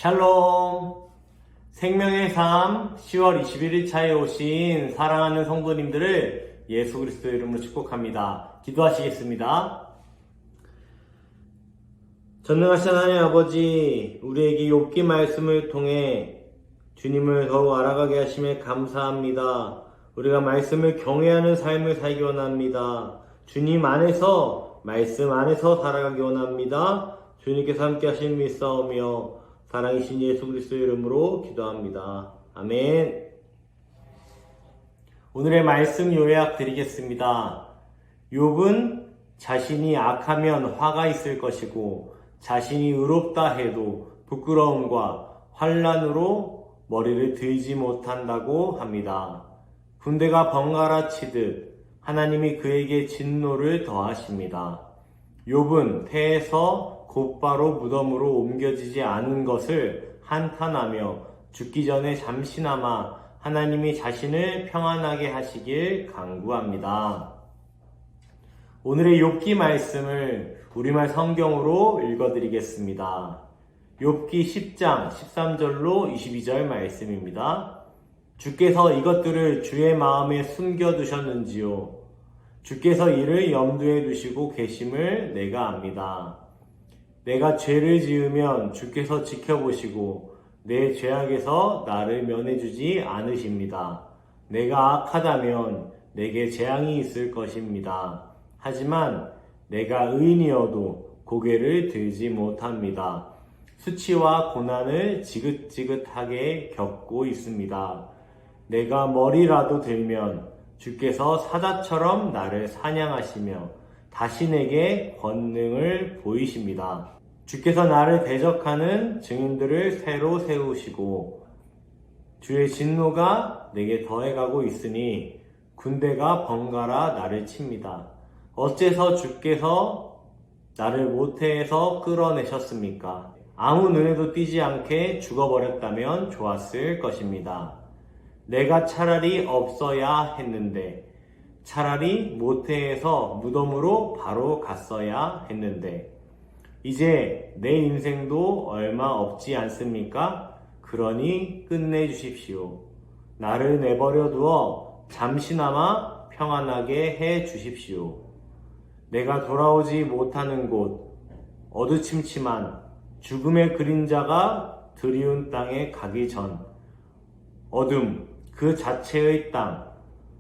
샬롬! 생명의 삶 10월 21일차에 오신 사랑하는 성도님들을 예수 그리스도의 이름으로 축복합니다. 기도하시겠습니다. 전능하신 하나님 아버지, 우리에게 욥기 말씀을 통해 주님을 더욱 알아가게 하심에 감사합니다. 우리가 말씀을 경외하는 삶을 살기 원합니다. 주님 안에서, 말씀 안에서 살아가기 원합니다. 주님께서 함께 하시는 믿사오며 사랑이신 예수 그리스도의 이름으로 기도합니다. 아멘. 오늘의 말씀 요약 드리겠습니다. 욥은 자신이 악하면 화가 있을 것이고 자신이 의롭다 해도 부끄러움과 환난으로 머리를 들지 못한다고 합니다. 군대가 번갈아 치듯 하나님이 그에게 진노를 더하십니다. 욥은 태에서 곧바로 무덤으로 옮겨지지 않은 것을 한탄하며 죽기 전에 잠시나마 하나님이 자신을 평안하게 하시길 간구합니다. 오늘의 욥기 말씀을 우리말 성경으로 읽어드리겠습니다. 욥기 10장 13절로 22절 말씀입니다. 주께서 이것들을 주의 마음에 숨겨두셨는지요? 주께서 이를 염두에 두시고 계심을 내가 압니다. 내가 죄를 지으면 주께서 지켜보시고 내 죄악에서 나를 면해주지 않으십니다. 내가 악하다면 내게 재앙이 있을 것입니다. 하지만 내가 의인이어도 고개를 들지 못합니다. 수치와 고난을 지긋지긋하게 겪고 있습니다. 내가 머리라도 들면 주께서 사자처럼 나를 사냥하시며 다시 내게 권능을 보이십니다. 주께서 나를 대적하는 증인들을 새로 세우시고 주의 진노가 내게 더해가고 있으니 군대가 번갈아 나를 칩니다. 어째서 주께서 나를 모태에서 끌어내셨습니까? 아무 눈에도 띄지 않게 죽어버렸다면 좋았을 것입니다. 내가 차라리 없어야 했는데, 차라리 모태에서 무덤으로 바로 갔어야 했는데, 이제 내 인생도 얼마 없지 않습니까? 그러니 끝내주십시오. 나를 내버려 두어 잠시나마 평안하게 해 주십시오. 내가 돌아오지 못하는 곳, 어두침침한 죽음의 그림자가 드리운 땅에 가기 전, 어둠 그 자체의 땅,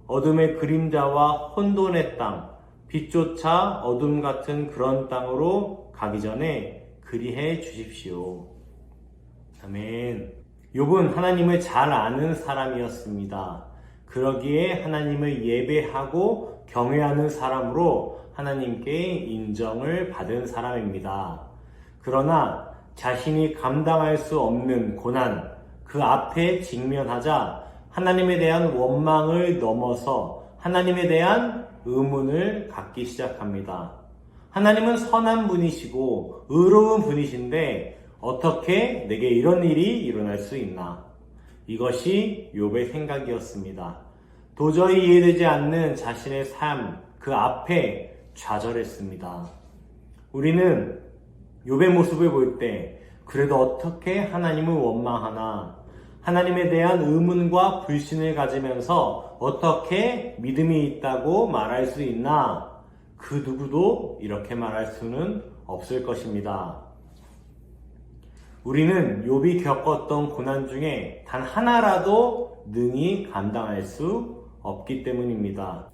어둠의 그림자와 혼돈의 땅, 빛조차 어둠 같은 그런 땅으로 가기 전에 그리해 주십시오. 아멘. 욥은 하나님을 잘 아는 사람이었습니다. 그러기에 하나님을 예배하고 경외하는 사람으로 하나님께 인정을 받은 사람입니다. 그러나 자신이 감당할 수 없는 고난, 그 앞에 직면하자 하나님에 대한 원망을 넘어서 하나님에 대한 의문을 갖기 시작합니다. 하나님은 선한 분이시고 의로운 분이신데 어떻게 내게 이런 일이 일어날 수 있나? 이것이 욥의 생각이었습니다. 도저히 이해되지 않는 자신의 삶, 그 앞에 좌절했습니다. 우리는 욥의 모습을 볼 때 그래도 어떻게 하나님을 원망하나? 하나님에 대한 의문과 불신을 가지면서 어떻게 믿음이 있다고 말할 수 있나? 그 누구도 이렇게 말할 수는 없을 것입니다. 우리는 욥이 겪었던 고난 중에 단 하나라도 능히 감당할 수 없기 때문입니다.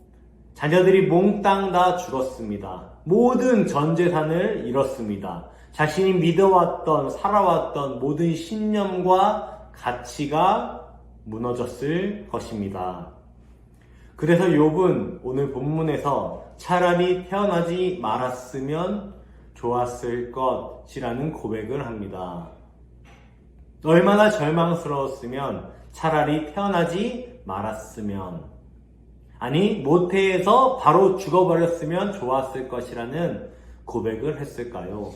자녀들이 몽땅 다 죽었습니다. 모든 전 재산을 잃었습니다. 자신이 믿어왔던, 살아왔던 모든 신념과 가치가 무너졌을 것입니다. 그래서 욥은 오늘 본문에서 차라리 태어나지 말았으면 좋았을 것이라는 고백을 합니다. 얼마나 절망스러웠으면 차라리 태어나지 말았으면, 아니 모태에서 바로 죽어버렸으면 좋았을 것이라는 고백을 했을까요?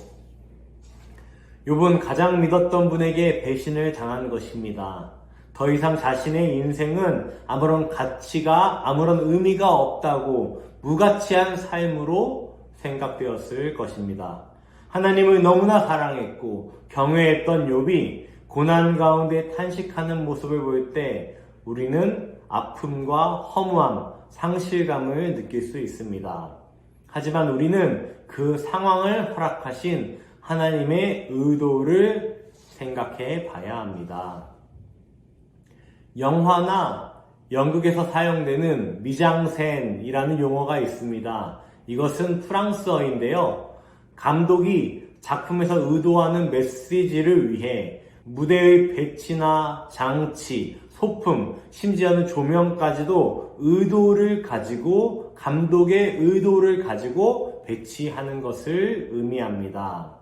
욥은 가장 믿었던 분에게 배신을 당한 것입니다. 더 이상 자신의 인생은 아무런 가치가, 아무런 의미가 없다고 무가치한 삶으로 생각되었을 것입니다. 하나님을 너무나 사랑했고 경외했던 욥이 고난 가운데 탄식하는 모습을 볼 때 우리는 아픔과 허무함, 상실감을 느낄 수 있습니다. 하지만 우리는 그 상황을 허락하신 하나님의 의도를 생각해 봐야 합니다. 영화나 연극에서 사용되는 미장센이라는 용어가 있습니다. 이것은 프랑스어인데요. 감독이 작품에서 의도하는 메시지를 위해 무대의 배치나 장치, 소품, 심지어는 조명까지도 의도를 가지고, 감독의 의도를 가지고 배치하는 것을 의미합니다.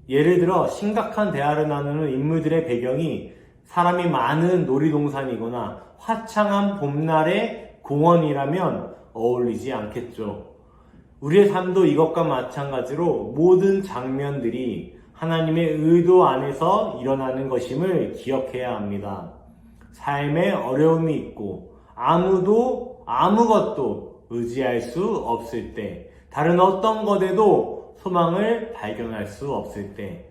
예를 들어 심각한 대화를 나누는 인물들의 배경이 사람이 많은 놀이동산이거나 화창한 봄날의 공원이라면 어울리지 않겠죠. 우리의 삶도 이것과 마찬가지로 모든 장면들이 하나님의 의도 안에서 일어나는 것임을 기억해야 합니다. 삶에 어려움이 있고 아무것도 의지할 수 없을 때, 다른 어떤 것에도 소망을 발견할 수 없을 때,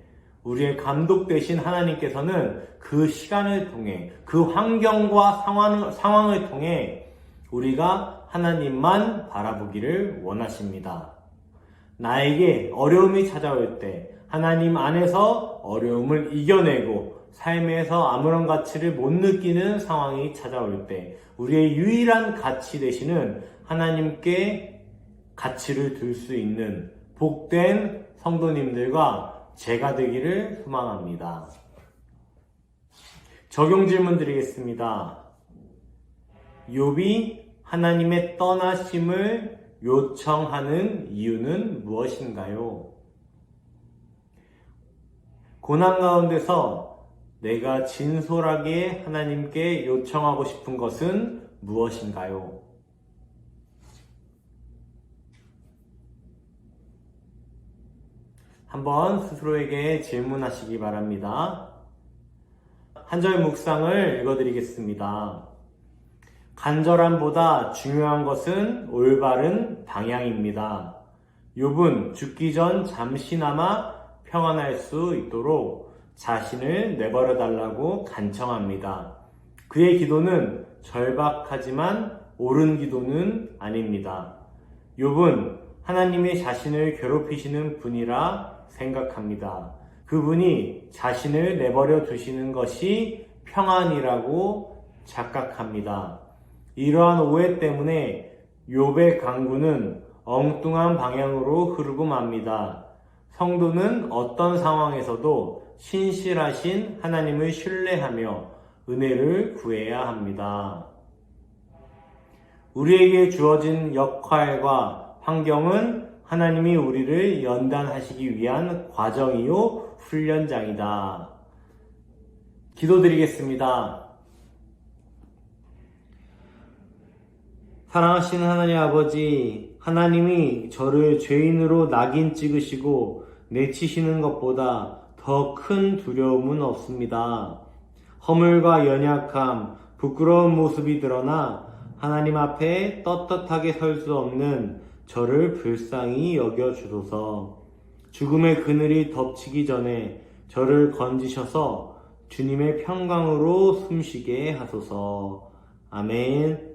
우리의 감독 되신 하나님께서는 그 시간을 통해, 그 환경과 상황을 통해 우리가 하나님만 바라보기를 원하십니다. 나에게 어려움이 찾아올 때 하나님 안에서 어려움을 이겨내고 삶에서 아무런 가치를 못 느끼는 상황이 찾아올 때 우리의 유일한 가치 되시는 하나님께 가치를 둘 수 있는 복된 성도님들과 제가 되기를 소망합니다. 적용 질문 드리겠습니다. 욥이 하나님의 떠나심을 요청하는 이유는 무엇인가요? 고난 가운데서 내가 진솔하게 하나님께 요청하고 싶은 것은 무엇인가요? 한번 스스로에게 질문하시기 바랍니다. 한 절 묵상을 읽어드리겠습니다. 간절함보다 중요한 것은 올바른 방향입니다. 욥은 죽기 전 잠시나마 평안할 수 있도록 자신을 내버려 달라고 간청합니다. 그의 기도는 절박하지만 옳은 기도는 아닙니다. 욥은 하나님이 자신을 괴롭히시는 분이라 생각합니다. 그분이 자신을 내버려 두시는 것이 평안이라고 착각합니다. 이러한 오해 때문에 욥의 강구는 엉뚱한 방향으로 흐르고 맙니다. 성도는 어떤 상황에서도 신실하신 하나님을 신뢰하며 은혜를 구해야 합니다. 우리에게 주어진 역할과 환경은 하나님이 우리를 연단하시기 위한 과정이요 훈련장이다. 기도드리겠습니다. 사랑하시는 하나님 아버지, 하나님이 저를 죄인으로 낙인 찍으시고 내치시는 것보다 더 큰 두려움은 없습니다. 허물과 연약함, 부끄러운 모습이 드러나 하나님 앞에 떳떳하게 설 수 없는 저를 불쌍히 여겨주소서. 죽음의 그늘이 덮치기 전에 저를 건지셔서 주님의 평강으로 숨쉬게 하소서. 아멘.